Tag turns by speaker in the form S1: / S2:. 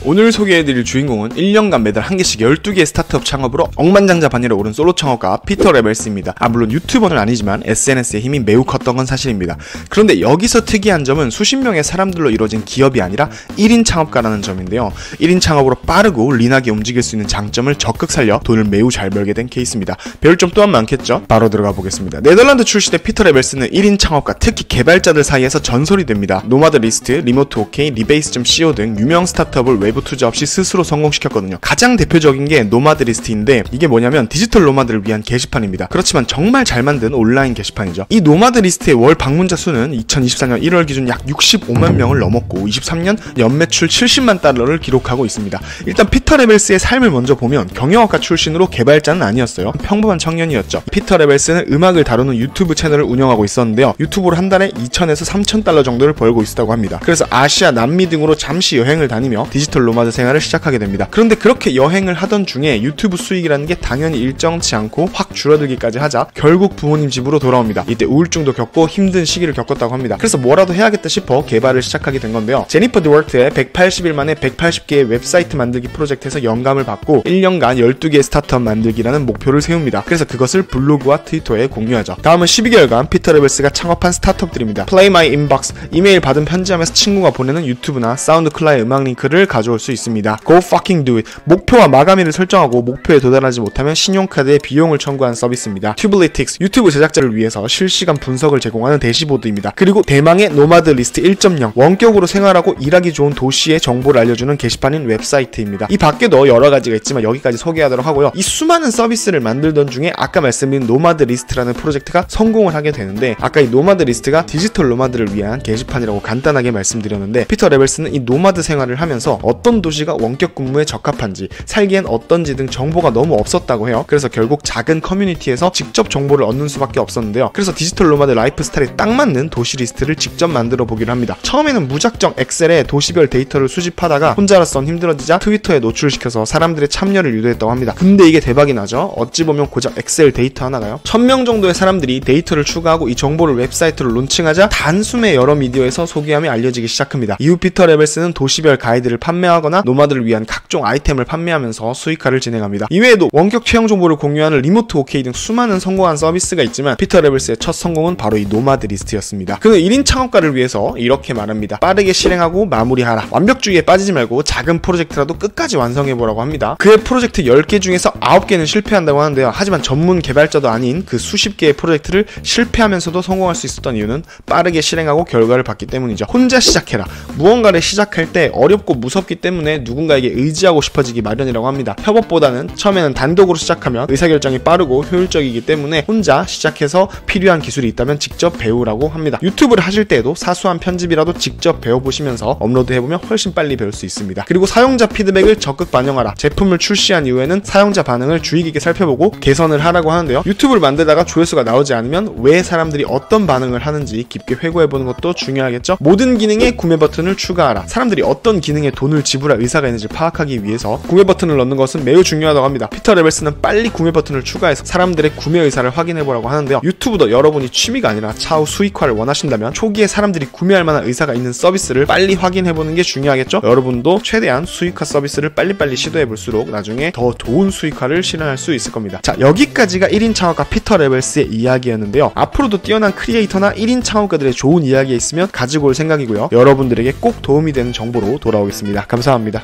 S1: 오늘 소개해드릴 주인공은 1년간 매달 한 개씩 12개의 스타트업 창업으로 억만장자 반열에 오른 솔로 창업가 피터 레벨스입니다. 물론 유튜버는 아니지만 SNS의 힘이 매우 컸던 건 사실입니다. 그런데 여기서 특이한 점은 수십 명의 사람들로 이루어진 기업이 아니라 1인 창업가라는 점인데요. 1인 창업으로 빠르고 린하게 움직일 수 있는 장점을 적극 살려 돈을 매우 잘 벌게 된 케이스입니다. 배울 점 또한 많겠죠? 바로 들어가 보겠습니다. 네덜란드 출신의 피터 레벨스는 1인 창업가, 특히 개발자들 사이에서 전설이 됩니다. 노마드 리스트, 리모트 오케이, 리베이스.co 등 유명 스타트업을 외부 투자 없이 스스로 성공시켰거든요. 가장 대표적인 게 노마드 리스트인데 이게 뭐냐면 디지털 노마드를 위한 게시판입니다. 그렇지만 정말 잘 만든 온라인 게시판이죠. 이 노마드 리스트의 월 방문자 수는 2024년 1월 기준 약 65만 명을 넘었고 23년 연매출 70만 달러를 기록하고 있습니다. 일단 피터 레벨스의 삶을 먼저 보면 경영학과 출신으로 개발자는 아니었어요. 평범한 청년이었죠. 피터 레벨스는 음악을 다루는 유튜브 채널을 운영하고 있었는데요. 유튜브로 한 달에 2,000에서 3,000달러 정도를 벌고 있었다고 합니다. 그래서 아시아, 남미 등으로 잠시 여행을 다니며 디지털 노마드 생활을 시작하게 됩니다. 그런데 그렇게 여행을 하던 중에 유튜브 수익이라는 게 당연히 일정치 않고 확 줄어들기까지 하자 결국 부모님 집으로 돌아옵니다. 이때 우울증도 겪고 힘든 시기를 겪었다고 합니다. 그래서 뭐라도 해야겠다 싶어 개발을 시작하게 된 건데요. 제니퍼 드워트의 180일 만에 180개의 웹사이트 만들기 프로젝트에서 영감을 받고 1년간 12개의 스타트업 만들기라는 목표를 세웁니다. 그래서 그것을 블로그와 트위터에 공유하죠. 다음은 12개월간 피터 레벨스가 창업한 스타트업들입니다. Play My Inbox, 이메일 받은 편지하면서 친구가 보내는 유튜브나 사운드 클라우드 음악 링크를 가져올 수 있습니다. Go fucking do it, 목표와 마감일을 설정하고 목표에 도달하지 못하면 신용카드에 비용을 청구하는 서비스입니다. Tubletics, 유튜브 제작자를 위해서 실시간 분석을 제공하는 대시보드입니다. 그리고 대망의 노마드 리스트 1.0, 원격으로 생활하고 일하기 좋은 도시의 정보를 알려주는 게시판인 웹사이트입니다. 이 밖에도 여러 가지가 있지만 여기까지 소개하도록 하고요. 이 수많은 서비스를 만들던 중에 아까 말씀드린 노마드 리스트라는 프로젝트가 성공을 하게 되는데, 아까 이 노마드 리스트가 디지털 노마드를 위한 게시판이라고 간단하게 말씀드렸는데, 피터 레벨스는 이 노마드 생활을 하면서 어떤 도시가 원격 근무에 적합한지, 살기엔 어떤지 등 정보가 너무 없었다고 해요. 그래서 결국 작은 커뮤니티에서 직접 정보를 얻는 수밖에 없었는데요. 그래서 디지털 노마드 라이프 스타일에 딱 맞는 도시 리스트를 직접 만들어 보기로 합니다. 처음에는 무작정 엑셀에 도시별 데이터를 수집하다가 혼자로선 힘들어지자 트위터에 노출시켜서 사람들의 참여를 유도했다고 합니다. 근데 이게 대박이 나죠. 어찌 보면 고작 엑셀 데이터 하나가요. 1000명 정도의 사람들이 데이터를 추가하고 이 정보를 웹사이트로 론칭하자 단숨에 여러 미디어에서 소개함이 알려지기 시작합니다. 이후 피터 레벨스는 도시별 가이드를 판매하거나 노마드를 위한 각종 아이템을 판매하면서 수익화를 진행합니다. 이외에도 원격 채용 정보를 공유하는 리모트 오케이 등 수많은 성공한 서비스가 있지만 피터 레벨스의 첫 성공은 바로 이 노마드 리스트였습니다. 그는 1인 창업가를 위해서 이렇게 말합니다. 빠르게 실행하고 마무리하라. 완벽주의에 빠지지 말고 작은 프로젝트라도 끝까지 완성해보라고 합니다. 그의 프로젝트 10개 중에서 9개는 실패한다고 하는데요. 하지만 전문 개발자도 아닌 그 수십 개의 프로젝트를 실패하면서도 성공할 수 있었던 이유는 빠르게 실행하고 결과를 봤기 때문이죠. 혼자 시작해라. 무언가를 시작할 때 어렵고 무섭기 때문에 누군가에게 의지하고 싶어지기 마련이라고 합니다. 협업보다는 처음에는 단독으로 시작하면 의사결정이 빠르고 효율적이기 때문에 혼자 시작해서 필요한 기술이 있다면 직접 배우라고 합니다. 유튜브를 하실 때에도 사소한 편집이라도 직접 배워보시면서 업로드해보면 훨씬 빨리 배울 수 있습니다. 그리고 사용자 피드백을 적극 반영하라. 제품을 출시한 이후에는 사용자 반응을 주의 깊게 살펴보고 개선을 하라고 하는데요. 유튜브를 만들다가 조회수가 나오지 않으면 왜 사람들이 어떤 반응을 하는지 깊게 회고해보는 것도 중요하겠죠. 모든 기능에 구매 버튼을 추가하라. 사람들이 어떤 기능에 돈을 지불할 의사가 있는지 파악하기 위해서 구매 버튼을 넣는 것은 매우 중요하다고 합니다. 피터 레벨스는 빨리 구매 버튼을 추가해서 사람들의 구매 의사를 확인해보라고 하는데요. 유튜브도 여러분이 취미가 아니라 차후 수익화를 원하신다면 초기에 사람들이 구매할 만한 의사가 있는 서비스를 빨리 확인해보는 게 중요하겠죠. 여러분도 최대한 수익화 서비스를 빨리빨리 시도해볼수록 나중에 더 좋은 수익화를 실현할 수 있을 겁니다. 자, 여기까지가 1인 창업가 피터 레벨스의 이야기였는데요. 앞으로도 뛰어난 크리에이터나 1인 창업가들의 좋은 이야기가 있으면 가지고 올 생각이고요. 여러분들에게 꼭 도움이 되는 정보로 돌아오겠습니다. 감사합니다.